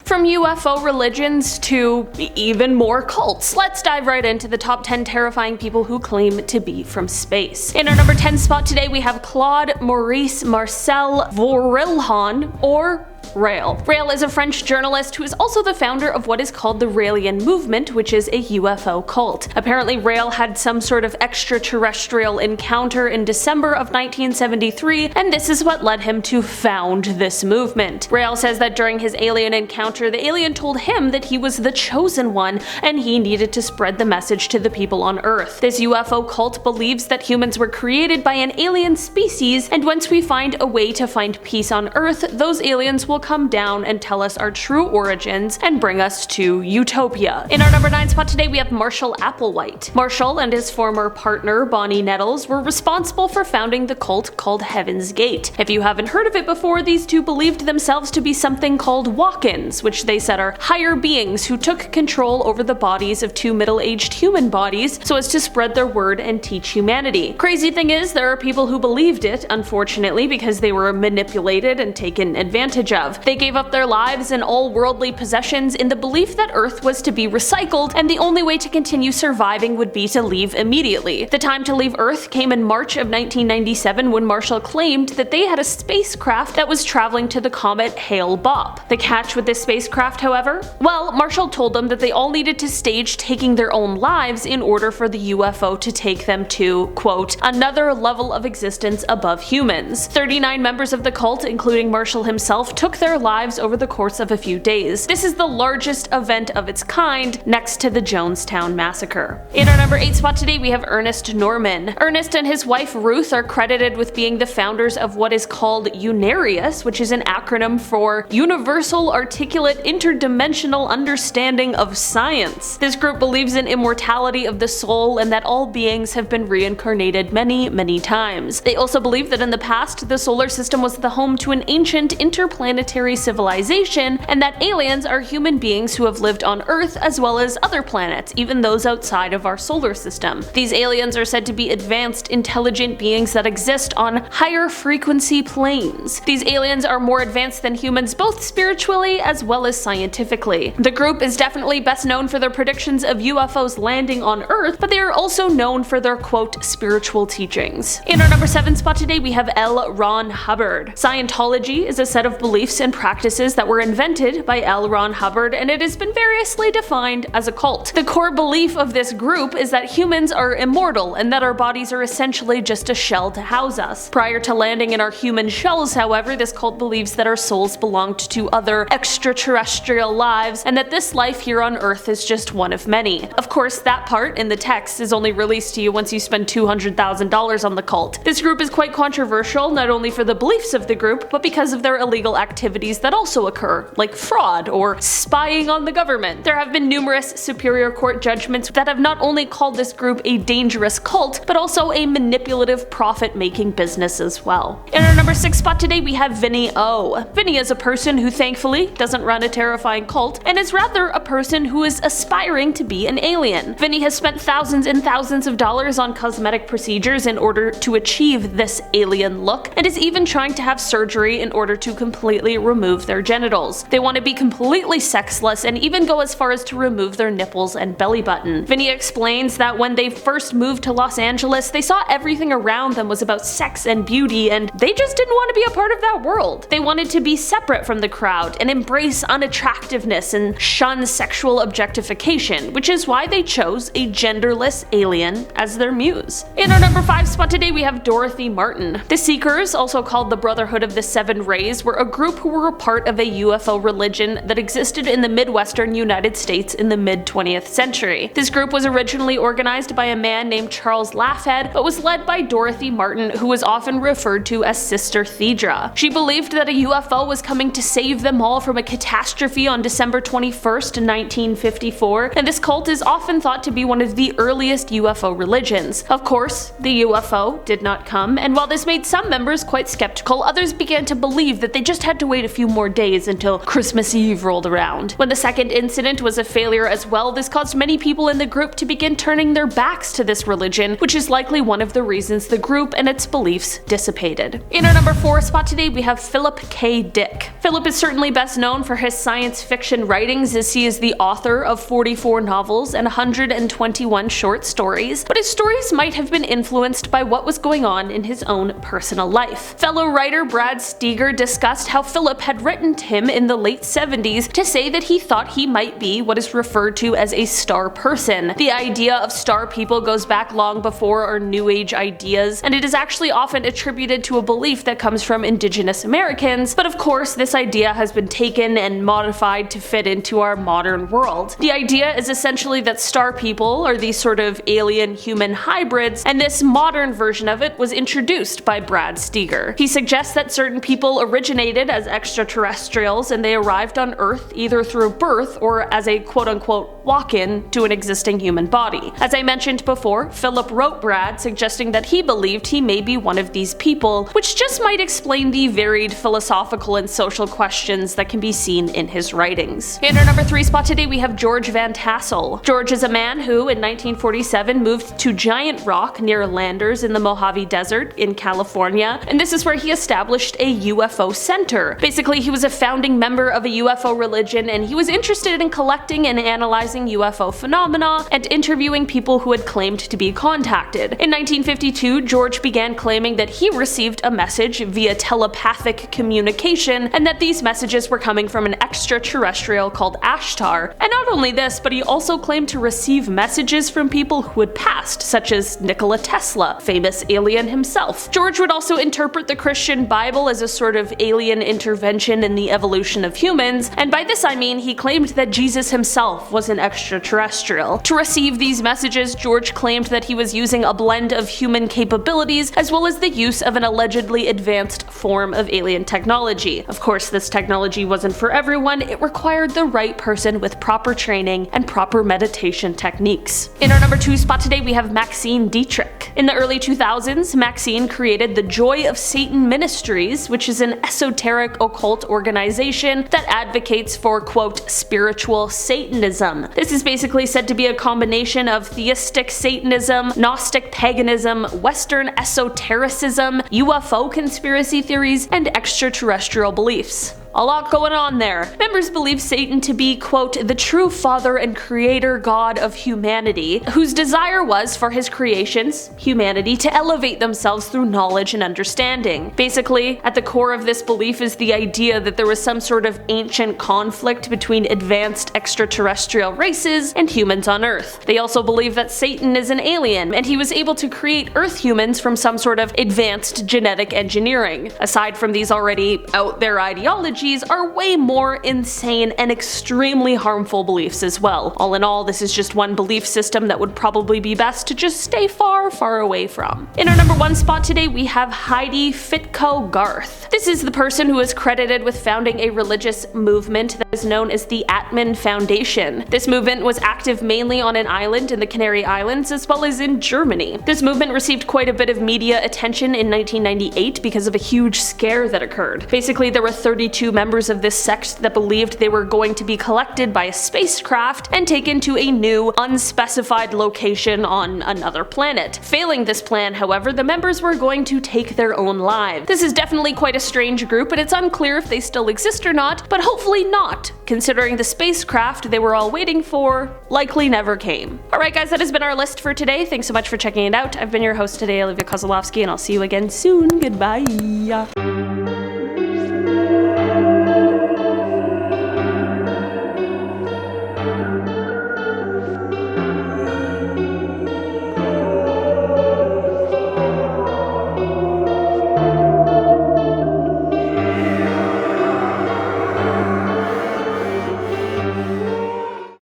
From UFO religions to even more cults, let's dive right into the top 10 terrifying people who claim to be from space. In our number 10 spot today, we have Claude Maurice Marcel Vorilhon, or Rael. Rael is a French journalist who is also the founder of what is called the Raelian movement, which is a UFO cult. Apparently, Rael had some sort of extraterrestrial encounter in December of 1973, and this is what led him to found this movement. Rael says that during his alien encounter, the alien told him that he was the chosen one, and he needed to spread the message to the people on Earth. This UFO cult believes that humans were created by an alien species, and once we find a way to find peace on Earth, those aliens will come down and tell us our true origins and bring us to utopia. In our number 9 spot today, we have Marshall Applewhite. Marshall and his former partner, Bonnie Nettles, were responsible for founding the cult called Heaven's Gate. If you haven't heard of it before, these two believed themselves to be something called walk-ins, which they said are higher beings who took control over the bodies of two middle-aged human bodies so as to spread their word and teach humanity. Crazy thing is, there are people who believed it, unfortunately, because they were manipulated and taken advantage of. They gave up their lives and all worldly possessions in the belief that Earth was to be recycled, and the only way to continue surviving would be to leave immediately. The time to leave Earth came in March of 1997 when Marshall claimed that they had a spacecraft that was traveling to the comet Hale-Bopp. The catch with this spacecraft, however? Well, Marshall told them that they all needed to stage taking their own lives in order for the UFO to take them to, quote, another level of existence above humans. 39 members of the cult, including Marshall himself, took their lives over the course of a few days. This is the largest event of its kind, next to the Jonestown Massacre. In our number 8 spot today, we have Ernest Norman. Ernest and his wife Ruth are credited with being the founders of what is called UNARIUS, which is an acronym for Universal Articulate Interdimensional Understanding of Science. This group believes in immortality of the soul and that all beings have been reincarnated many, many times. They also believe that in the past, the solar system was the home to an ancient interplanetary civilization, and that aliens are human beings who have lived on Earth as well as other planets, even those outside of our solar system. These aliens are said to be advanced, intelligent beings that exist on higher frequency planes. These aliens are more advanced than humans both spiritually as well as scientifically. The group is definitely best known for their predictions of UFOs landing on Earth, but they are also known for their, quote, spiritual teachings. In our number 7 spot today, we have L. Ron Hubbard. Scientology is a set of beliefs and practices that were invented by L. Ron Hubbard, and it has been variously defined as a cult. The core belief of this group is that humans are immortal and that our bodies are essentially just a shell to house us. Prior to landing in our human shells, however, this cult believes that our souls belonged to other extraterrestrial lives and that this life here on Earth is just one of many. Of course, that part in the text is only released to you once you spend $200,000 on the cult. This group is quite controversial, not only for the beliefs of the group, but because of their illegal activities that also occur, like fraud or spying on the government. There have been numerous Superior Court judgments that have not only called this group a dangerous cult, but also a manipulative profit-making business as well. In our number 6 spot today, we have Vinny Ohh. Vinny is a person who thankfully doesn't run a terrifying cult, and is rather a person who is aspiring to be an alien. Vinny has spent thousands and thousands of dollars on cosmetic procedures in order to achieve this alien look, and is even trying to have surgery in order to completely remove their genitals. They want to be completely sexless and even go as far as to remove their nipples and belly button. Vinny explains that when they first moved to Los Angeles, they saw everything around them was about sex and beauty, and they just didn't want to be a part of that world. They wanted to be separate from the crowd and embrace unattractiveness and shun sexual objectification, which is why they chose a genderless alien as their muse. In our number 5 spot today, we have Dorothy Martin. The Seekers, also called the Brotherhood of the Seven Rays, were a group who were a part of a UFO religion that existed in the Midwestern United States in the mid-20th century. This group was originally organized by a man named Charles Laffhead, but was led by Dorothy Martin, who was often referred to as Sister Thedra. She believed that a UFO was coming to save them all from a catastrophe on December 21st, 1954, and this cult is often thought to be one of the earliest UFO religions. Of course, the UFO did not come, and while this made some members quite skeptical, others began to believe that they just had to wait a few more days until Christmas Eve rolled around. When the second incident was a failure as well, this caused many people in the group to begin turning their backs to this religion, which is likely one of the reasons the group and its beliefs dissipated. In our number 4 spot today, we have Philip K. Dick. Philip is certainly best known for his science fiction writings, as he is the author of 44 novels and 121 short stories, but his stories might have been influenced by what was going on in his own personal life. Fellow writer Brad Steger discussed how Philip had written to him in the late 70s to say that he thought he might be what is referred to as a star person. The idea of star people goes back long before our New Age ideas, and it is actually often attributed to a belief that comes from Indigenous Americans, but of course this idea has been taken and modified to fit into our modern world. The idea is essentially that star people are these sort of alien-human hybrids, and this modern version of it was introduced by Brad Steger. He suggests that certain people originated as extraterrestrials and they arrived on Earth either through birth or as a quote-unquote walk-in to an existing human body. As I mentioned before, Philip wrote Brad suggesting that he believed he may be one of these people, which just might explain the varied philosophical and social questions that can be seen in his writings. In our number 3 spot today, we have George Van Tassel. George is a man who, in 1947, moved to Giant Rock near Landers in the Mojave Desert in California, and this is where he established a UFO center. Basically, he was a founding member of a UFO religion, and he was interested in collecting and analyzing UFO phenomena and interviewing people who had claimed to be contacted. In 1952, George began claiming that he received a message via telepathic communication, and that these messages were coming from an extraterrestrial called Ashtar. And not only this, but he also claimed to receive messages from people who had passed, such as Nikola Tesla, famous alien himself. George would also interpret the Christian Bible as a sort of alien intervention in the evolution of humans, and by this I mean he claimed that Jesus himself was an extraterrestrial. To receive these messages, George claimed that he was using a blend of human capabilities as well as the use of an allegedly advanced form of alien technology. Of course, this technology wasn't for everyone, it required the right person with proper training and proper meditation techniques. In our number 2 spot today, we have Maxine Dietrich. In the early 2000s, Maxine created the Joy of Satan Ministries, which is an esoteric occult organization that advocates for, quote, spiritual Satanism. This is basically said to be a combination of theistic Satanism, Gnostic paganism, Western esotericism, UFO conspiracy theories, and extraterrestrial beliefs. A lot going on there. Members believe Satan to be, quote, the true father and creator god of humanity, whose desire was for his creations, humanity, to elevate themselves through knowledge and understanding. Basically, at the core of this belief is the idea that there was some sort of ancient conflict between advanced extraterrestrial races and humans on Earth. They also believe that Satan is an alien, and he was able to create Earth humans from some sort of advanced genetic engineering. Aside from these already out there ideologies, are way more insane and extremely harmful beliefs as well. All in all, this is just one belief system that would probably be best to just stay far, far away from. In our number 1 spot today, we have Heide Fittkau-Garthe. This is the person who is credited with founding a religious movement that is known as the Atman Foundation. This movement was active mainly on an island in the Canary Islands as well as in Germany. This movement received quite a bit of media attention in 1998 because of a huge scare that occurred. Basically, there were 32 members of this sect that believed they were going to be collected by a spacecraft and taken to a new, unspecified location on another planet. Failing this plan, however, the members were going to take their own lives. This is definitely quite a strange group, and it's unclear if they still exist or not, but hopefully not, considering the spacecraft they were all waiting for likely never came. Alright guys, that has been our list for today. Thanks so much for checking it out. I've been your host today, Olivia Kozlowski, and I'll see you again soon. Goodbye.